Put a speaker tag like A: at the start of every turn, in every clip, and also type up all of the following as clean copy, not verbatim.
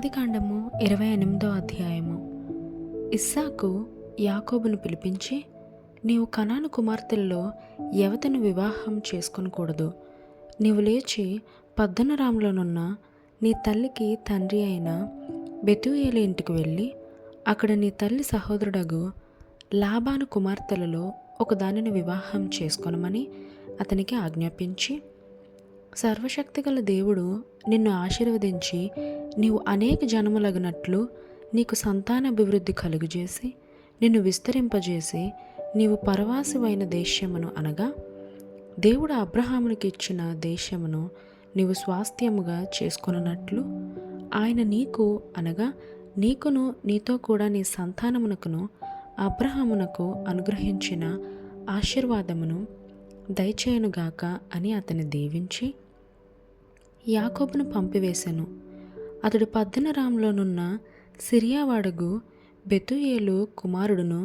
A: ఆదికాండము 28వ అధ్యాయము. ఇస్సాకు యాకోబును పిలిపించి, నీవు కనాను కుమార్తెల్లో ఎవతను వివాహం చేసుకొనకూడదు. నీవు లేచి పద్దనరాములోనున్న నీ తల్లికి తండ్రి అయిన బెతూయేలు ఇంటికి వెళ్ళి అక్కడ నీ తల్లి సహోదరుడగు లాబాను కుమార్తెలలో ఒకదానిని వివాహం చేసుకొనమని అతనికి ఆజ్ఞాపించి, సర్వశక్తిగల దేవుడు నిన్ను ఆశీర్వదించి నీవు అనేక జనములగునట్లు నీకు సంతానాభివృద్ధి కలుగజేసి నిన్ను విస్తరింపజేసి నీవు పరవాసివైన దేశమును అనగా దేవుడు అబ్రహామునికి ఇచ్చిన దేశమును నీవు స్వాస్థ్యముగా చేసుకొనున్నట్లు ఆయన నీకు అనగా నీకును నీతో కూడా నీ సంతానమునకును అబ్రహామునకు అనుగ్రహించిన ఆశీర్వాదమును దయచేయనుగాక అని అతని దీవించి యాకోబును పంపివేశెను. అతడు పద్దనరాములోనున్న సిరియావాడగు బెతూయేలు కుమారుడును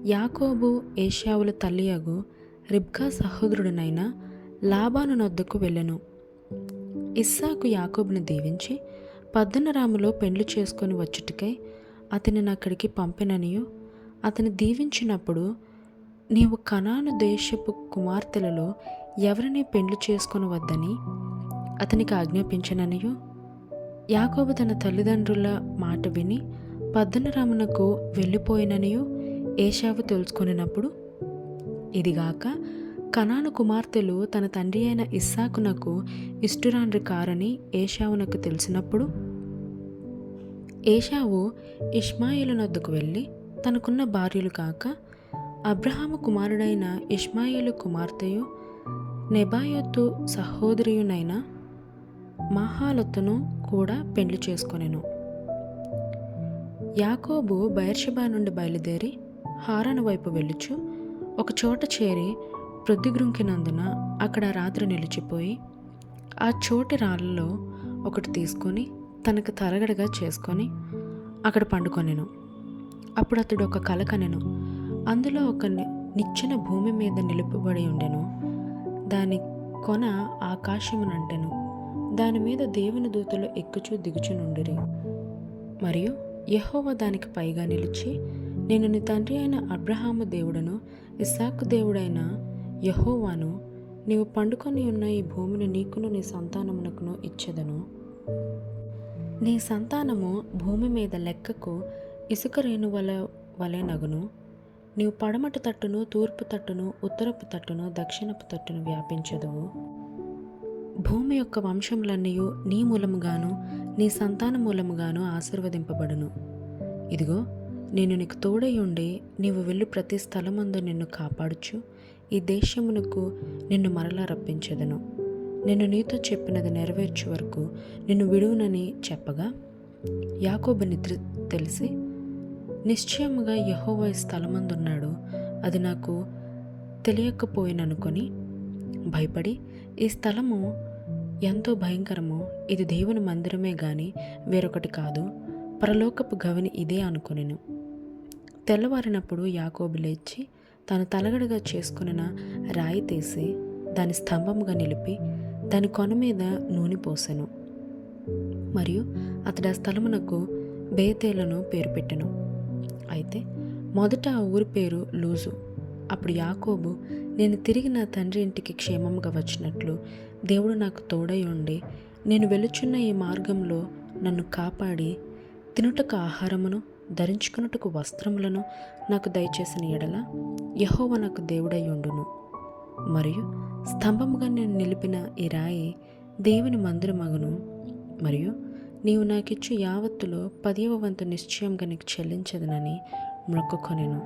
A: యాకోబు ఏశావుల తల్లియగు రిబ్కా సహోదరుడునైన లాబాను నొద్దకు వెళ్ళెను. ఇస్సాకు యాకోబును దీవించి పద్దనరాములో పెండ్లి చేసుకొని వచ్చుటకై అతనిని అక్కడికి పంపిననియు అతని దీవించినప్పుడు, నీవు కనాను దేశపు కుమార్తెలలో ఎవరిని పెండ్లి చేసుకొని వద్దని అతనికి ఆజ్ఞాపించననియు, యాకోబు తన తల్లిదండ్రుల మాట విని పద్దనరామునకు వెళ్ళిపోయిననియు ఏశావు తెలుసుకొనినప్పుడు, ఇదిగాక కనాను కుమార్తెలు తన తండ్రి అయిన ఇస్సాకునకు ఇష్టురాండ్రి కారని ఏశావునకు తెలిసినప్పుడు, ఏశావు ఇష్మాయేలు నొద్దకు వెళ్ళి తనకున్న భార్యలు కాక అబ్రహాము కుమారుడైన ఇష్మాయేలు కుమార్తెయు నెబాయోతు సహోదరియునైన మహాలతును కూడా పెండ్లి చేసుకొనెను. యాకోబు బెయేర్షెబా నుండి బయలుదేరి హారాను వైపు వెళ్ళుచు ఒక చోట చేరి ప్రొద్దుగ్రుంకినందున అక్కడ రాత్రి నిలిచిపోయి ఆ చోటి రాళ్ళలో ఒకటి తీసుకొని తనకు తలగడగా చేసుకొని అక్కడ పండుకొనెను. అప్పుడు అతడు ఒక కల కనెను. అందులో ఒక నిచ్చెన భూమి మీద నిలుపబడి ఉండెను. దాని కొన ఆకాశమునంటెను. దాని మీద దేవుని దూతలు ఎక్కుచూ దిగుచునుండిరి. మరియు యెహోవా దానికి పైగా నిలిచి, నేను నీ తండ్రి అయిన అబ్రహాము దేవుడను ఇస్సాకు దేవుడైన యెహోవాను, నీవు పండుకొని ఉన్న ఈ భూమిని నీకును నీ సంతానమునకును ఇచ్చెదను. నీ సంతానము భూమి మీద లెక్కకు ఇసుక రేణువల వలె నగును. నీవు పడమటి తట్టును, తూర్పు తట్టును, ఉత్తరపు తట్టును, దక్షిణపు తట్టును వ్యాపించదువు. భూమి యొక్క వంశములన్నీ నీ మూలముగాను నీ సంతాన మూలముగాను ఆశీర్వదింపబడును. ఇదిగో, నేను నీకు తోడై ఉండి నీవు వెళ్ళు ప్రతి స్థలమందు నిన్ను కాపాడుచు ఈ దేశమునకు నిన్ను మరలా రప్పించెదను. నేను నీతో చెప్పినది నెరవేర్చు వరకు నిన్ను విడువునని చెప్పగా, యాకోబు నిద్ర తెలిసి, నిశ్చయముగా యెహోవా ఈ స్థలమందున్నాడు, అది నాకు తెలియకపోయిననుకొని భయపడి, ఈ స్థలము ఎంతో భయంకరము, ఇది దేవుని మందిరమే గాని వేరొకటి కాదు, పరలోకపు గవిని ఇదే అనుకొనెను. తెల్లవారినప్పుడు యాకోబు లేచి తాను తలగడగా చేసుకొనిన రాయి తీసి దాని స్తంభముగా నిలిపి దాని కొన మీద నూనె పోసెను. మరియు అతడు ఆ స్థలమునకు బేతేలను పేరు పెట్టెను. అయితే మొదట ఆ ఊరి పేరు లూజు. అప్పుడు యాకోబు, నేను తిరిగి నా తండ్రి ఇంటికి క్షేమంగా వచ్చినట్లు దేవుడు నాకు తోడై ఉండి నేను వెలుచున్న ఈ మార్గంలో నన్ను కాపాడి తినుటకు ఆహారమును ధరించుకున్నటకు వస్త్రములను నాకు దయచేసిన ఎడల యెహోవా నాకు దేవుడై ఉండును. మరియు స్తంభముగా నేను నిలిపిన ఈ రాయి దేవుని మందిరమగును. మరియు నీవు నాకిచ్చు యావత్తులో 10వ వంతు నిశ్చయంగా నీకు చెల్లించదనని మొక్కుకొనెను.